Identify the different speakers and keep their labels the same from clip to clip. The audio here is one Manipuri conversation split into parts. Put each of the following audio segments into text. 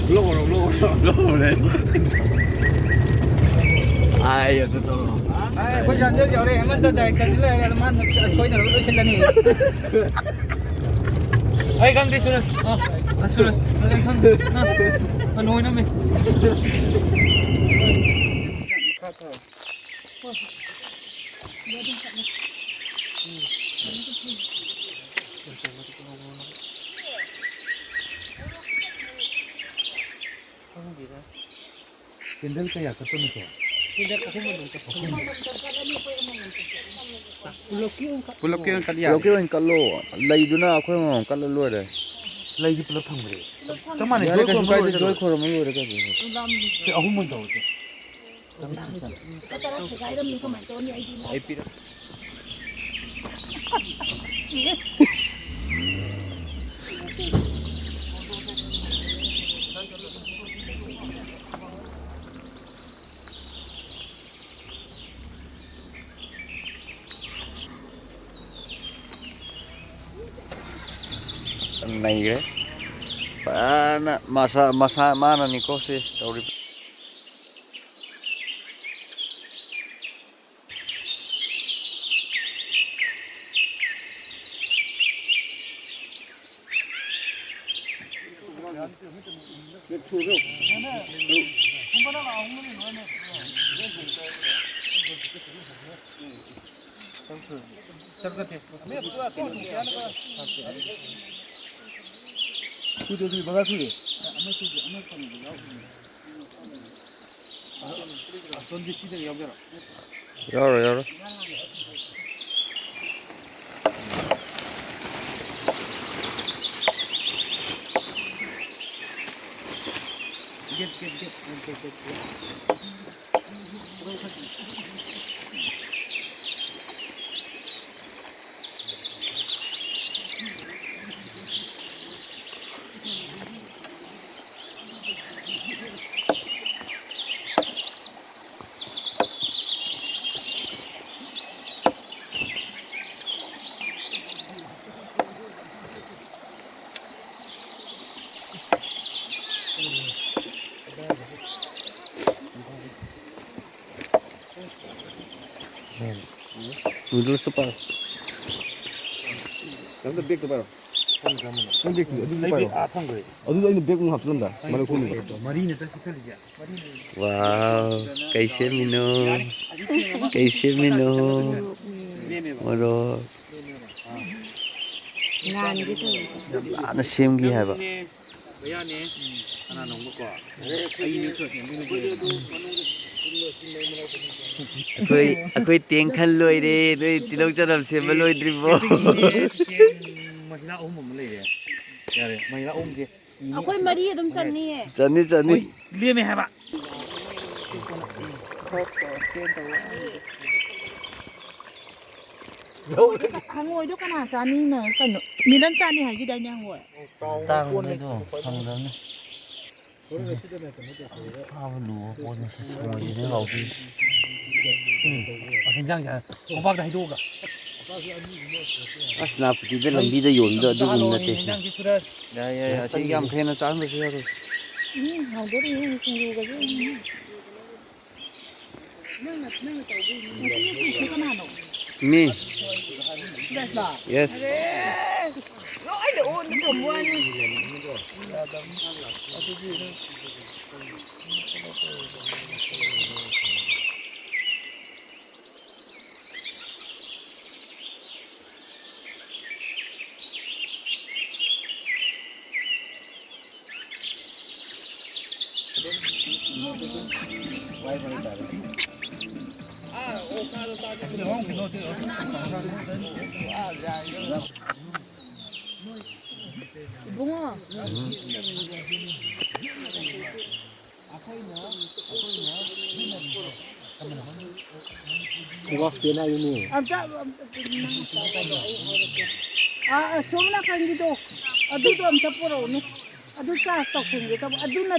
Speaker 1: Lô này. Ai giờ tôi.
Speaker 2: Bây giờ nhớ kiểu đây mình đây cái là man xoay nào nó xin là nè. Ai căng đi xuống. Xuống. Nó nuôi nó mình.
Speaker 1: Kendal kayak ketemu tuh. Pulok yung kaliya.
Speaker 3: Pulok yung kalo. Lay doon na ako yung kalalo rin.
Speaker 1: Lay di pulok thang beri. Sama nih.
Speaker 3: Yari kasi kahit joy ko rin mo rin kasi.
Speaker 1: Ako mo daw.
Speaker 3: Ay pira. Này đấy, masa mana nih kok sih tahu di.
Speaker 1: Tuh bagas tuh.
Speaker 3: Yaro. Noodles apa?
Speaker 1: Nanti big tuh baru. Kan big tuh. Aduh ini big mau hapus dah. Mana kuning. Marine tadi sekali ya.
Speaker 3: Wow, कैसे मिनो और
Speaker 4: ngàn cái thôi.
Speaker 3: nó xem gì hả bạn?
Speaker 1: Bây nè, anh nong bako. Ai ini sudah
Speaker 3: Ako'y tiếng khăn lôi đi, tôi tinong cho làm xem mà lôi đi vô.
Speaker 1: Mahina mo lấy đấy. Yare, mahina gì?
Speaker 4: Ako'y Maria dum chani.
Speaker 3: Chani.
Speaker 1: Liam hay ba?
Speaker 4: Hangoi do kana chani na kanu. Milan chani ha gidai ni hangoi.
Speaker 3: Tang này thôi, không đâu nữa. Lúa con rồi nó vào đi.
Speaker 1: 괜찮아. 호박도 해도가.
Speaker 3: Asnaputi làm đi đây yun đó đúng là thế. Dạ, chị em thấy nó chán rồi chứ rồi.
Speaker 4: Hang do ni singu ga ji.
Speaker 3: Me.
Speaker 4: That's ba.
Speaker 3: Yes.
Speaker 4: Ai được ôn cái cầm quan. Bunga.
Speaker 1: Bukan kena ini.
Speaker 4: Somna kan gitu. Adu tu amta poro ni. Adu sa stok sini tu. Adu na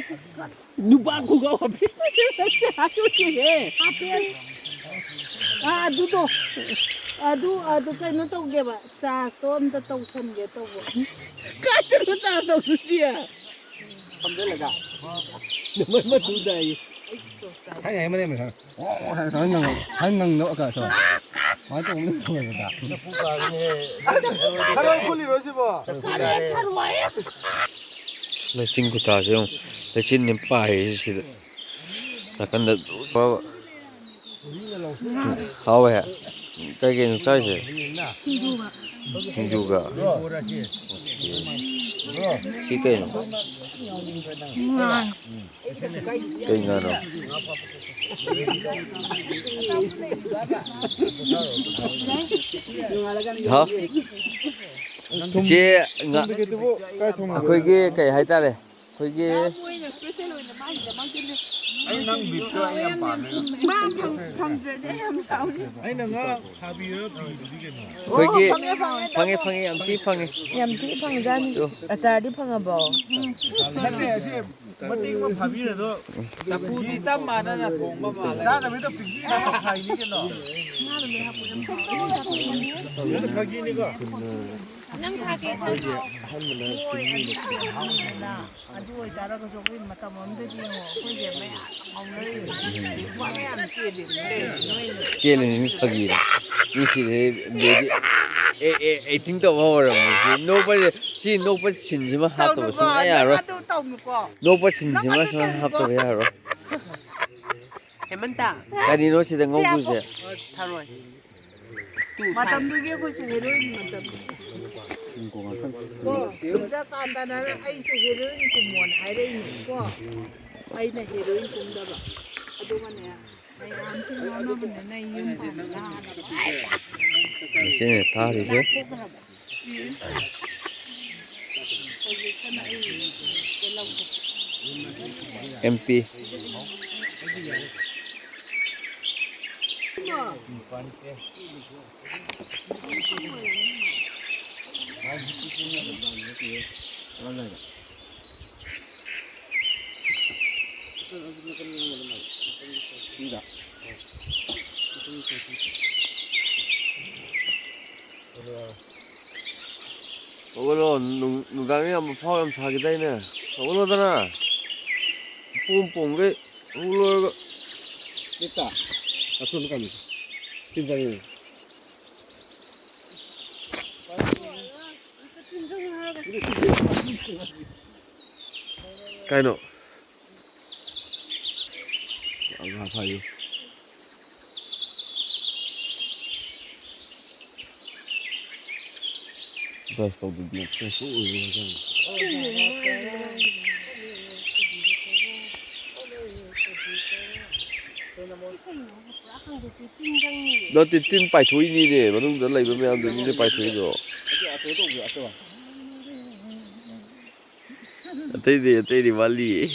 Speaker 1: Nuba aku kau apa?
Speaker 4: Adu je. Apel. Adu tu. Adu kan no tahu dia ba. Sa som tu tahu kan dia tahu. Kacau sa som dia.
Speaker 1: mới tu đây thấy này mới em hả thấy năng nữa cả rồi nói tôi cũng không được cả
Speaker 3: 내 친구 다 좀, 내 친구 빠이 시, 약간 나 봐, 하와야, cái sao vậy? Sinjuga, cái cây nào? Cây nào đâu? Hả? Chị ngã, khơi cái hay ta đây, khơi cái
Speaker 1: anh năng bịt cho anh em phản này anh năng á thà bì đó
Speaker 3: khơi cái phăng em tí phăng đi,
Speaker 4: 얌티 팡잔 아짜리 팡아보
Speaker 1: cái này xem mất tiếng mà thà bì này thôi tập bù đi chăm mà nó là thùng mà ra là mấy tập bì nó không hay như cái nọ nó là cái gì nữa
Speaker 4: nang thake adu oi tara ko so kuin matam amde di mo ko je me aunai wa me an ke di
Speaker 3: kia này mình phải gì, như thế để tính đâu vào rồi mà, nó bây xin gì mà hát đâu xuống ai à rồi, nó bây xin gì mà xuống hát đâu vậy rồi,
Speaker 2: Hemanta.
Speaker 3: cái này nó chỉ là ngôn ngữ gì,
Speaker 2: Tharoi.
Speaker 4: matam du ge ko se heroin matam ko suja kandana ai se heroin ku mon hai dei ni ko ai na heroin kum da ba adu mane ai am sin no no mane nai yum pa da
Speaker 3: cái này thà đi chứ, MP. 오늘로 누가미 한번 파워 사기 되네. 오늘잖아. 뽕뽕게 오늘
Speaker 1: 됐다 아 손 감이 긴장이
Speaker 3: cái nọ. Ông phải. Просто убил. Nó tin bài thối đi nè, mà nó lấy bên em được như bài thối rồi. Đây đi vali.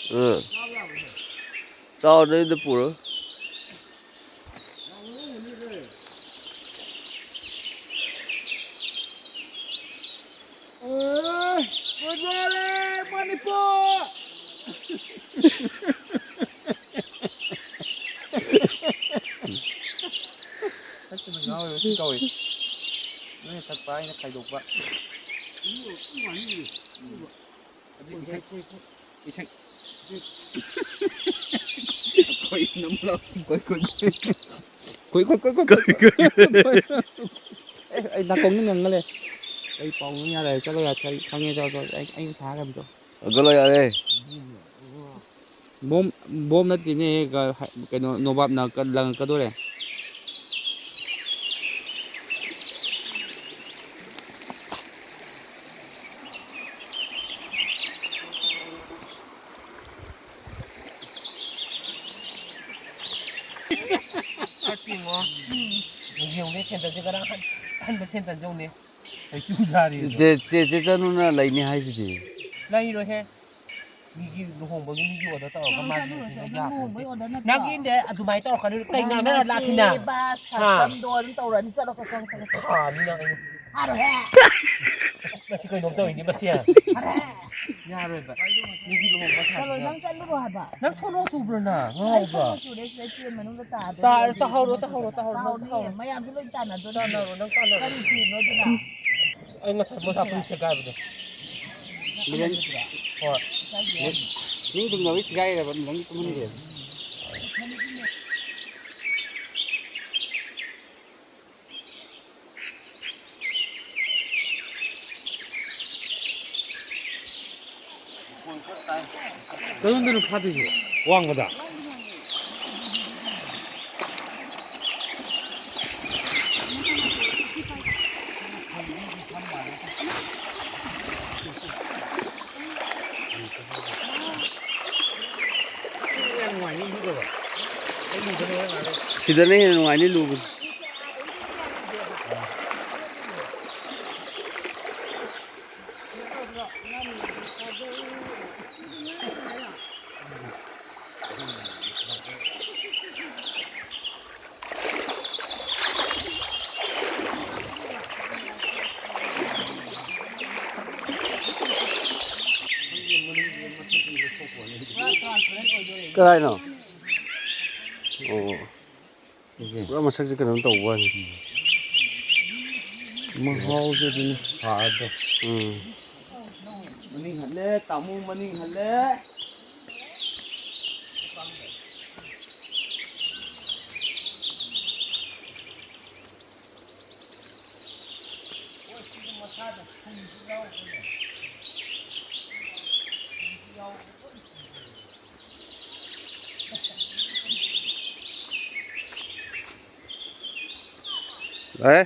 Speaker 3: Ừ. Sao đây được bù rồi?
Speaker 1: anh ta cũng ngừng lên đây phòng nhà này cho là thầy không nghe cho anh phá làm cho
Speaker 3: cái này đây
Speaker 1: bom nó chỉ này cái nó bắp nào cái lần cái đôi này
Speaker 2: Nhiều đấy sen tận cái đó ăn một sen tận trong này, phải chú ra đi.
Speaker 3: Thế cho nó lấy ní hay gì?
Speaker 2: Lấy rồi he. Migi lu hong bagi migi order tao ka magi sini ya. Nagin de adu mai tao kan kai nga na la kina.
Speaker 4: ba sa tam don tau ran sa ko sang
Speaker 2: Ah, ni na ai.
Speaker 4: ado he
Speaker 2: ꯃꯁꯤ ꯀꯩꯅꯣꯝ ꯇꯧꯔꯤꯅꯤ ꯃꯁꯤ ꯌꯥꯔꯣꯏꯕ ꯃꯤꯒꯤ ꯂꯨꯍꯣꯡꯕ
Speaker 4: ꯆꯠꯂꯣ
Speaker 2: ꯊꯥꯗꯅ
Speaker 4: ꯅꯪ ꯆꯠꯂꯨꯔꯣ ꯍꯥꯏꯕ
Speaker 2: ꯅꯪ ꯁꯣꯅꯣ ꯆꯨꯕ꯭ꯔꯣ ꯅꯪ
Speaker 4: ꯑꯩ
Speaker 2: ꯉꯥꯎꯕ꯭ꯔꯣ
Speaker 4: ꯁꯣꯅꯣ ꯆꯨꯔꯦ ꯁꯤꯗ ꯇ꯭ꯔꯦꯟ ꯃꯅꯨꯡꯗ
Speaker 2: ꯇꯥꯍꯧꯔꯣ
Speaker 4: ꯇꯥꯍꯧꯅꯤꯌꯦ ꯃꯌꯥꯝꯁꯨ ꯂꯣꯏ ꯇꯥꯟꯅꯗꯣꯔꯤ
Speaker 2: ꯇꯥꯟꯅꯔꯣ ꯅꯪ ꯇꯥꯟꯅꯔꯣ
Speaker 4: ꯀꯔꯤ ꯐꯤꯅꯣ ꯑꯗꯨꯅ
Speaker 2: ꯑꯩ ꯉꯁꯥꯏ ꯃꯣꯖꯥ ꯐꯨꯔꯤ ꯁꯦꯒꯥꯏꯕꯗꯣ
Speaker 1: 미련
Speaker 2: ꯍꯣꯏ
Speaker 1: ning tum nawi sigai ra bam lang tum ni
Speaker 2: 그런데는 파듯이 왕거다
Speaker 3: Sidane hin nungai ni lubu. Cái này nào? Ồ, bữa mà sắc cái nó tàu quên. Mà hao cho đi.
Speaker 2: 아, 또.
Speaker 3: Maning hale, tamu maning hale. Đấy.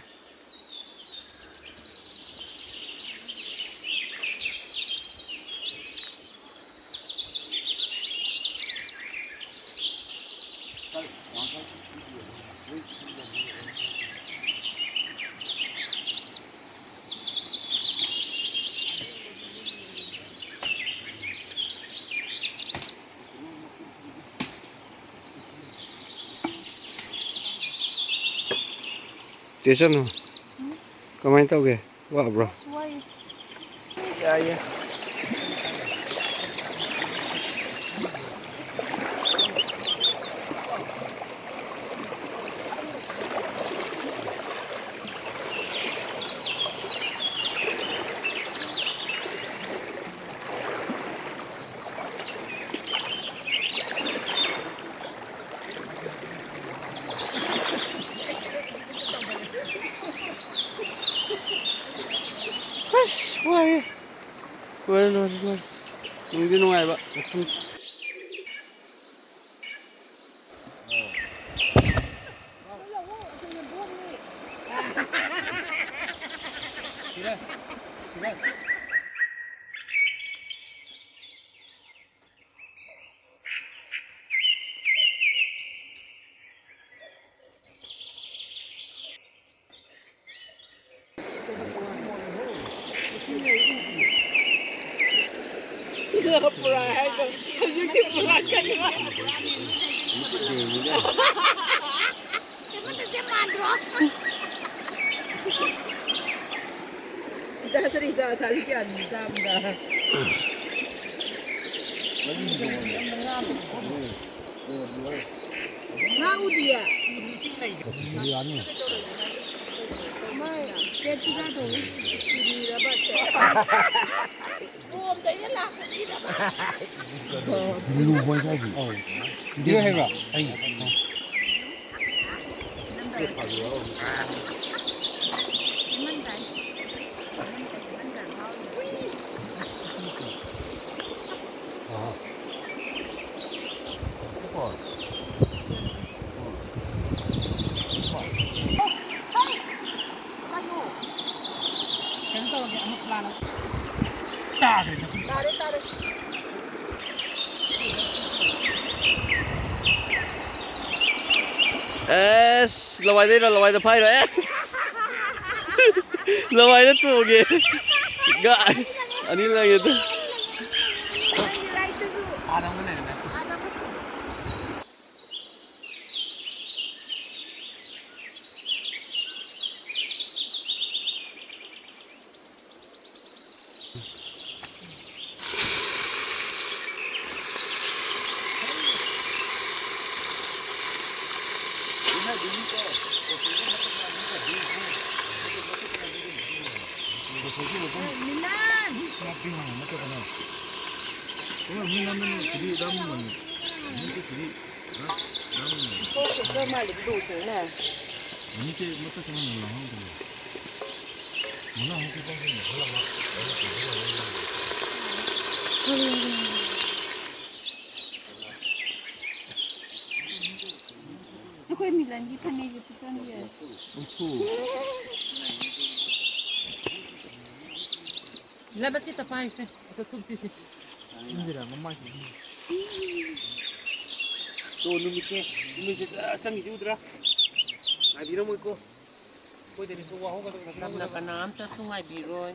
Speaker 3: Jason, kemain tau ke? Wah bro. Ya ya. Wah, wah, hindi nungai ba?
Speaker 1: Dia hera. Es, lawai đây rồi, lawai tập phai rồi es. Lawai nó tụ kìa. Gak, ani lah gitu. 거잖아. 정말 물 나면 그리 남으면 이렇게 그리 남으면
Speaker 4: 또 말이 도시네.
Speaker 1: 이렇게 못 하면 올라가는 거야. 뭐나 하고
Speaker 4: Tôi mình làm gì thằng này gì tôi con gì?
Speaker 2: La basita paise. Ito tubsisi. 또 누미께 누미께 상이 주더라. 나 비로 먹고. 거기들이 또 와호가 남나 까나 암타 숭아이 비로.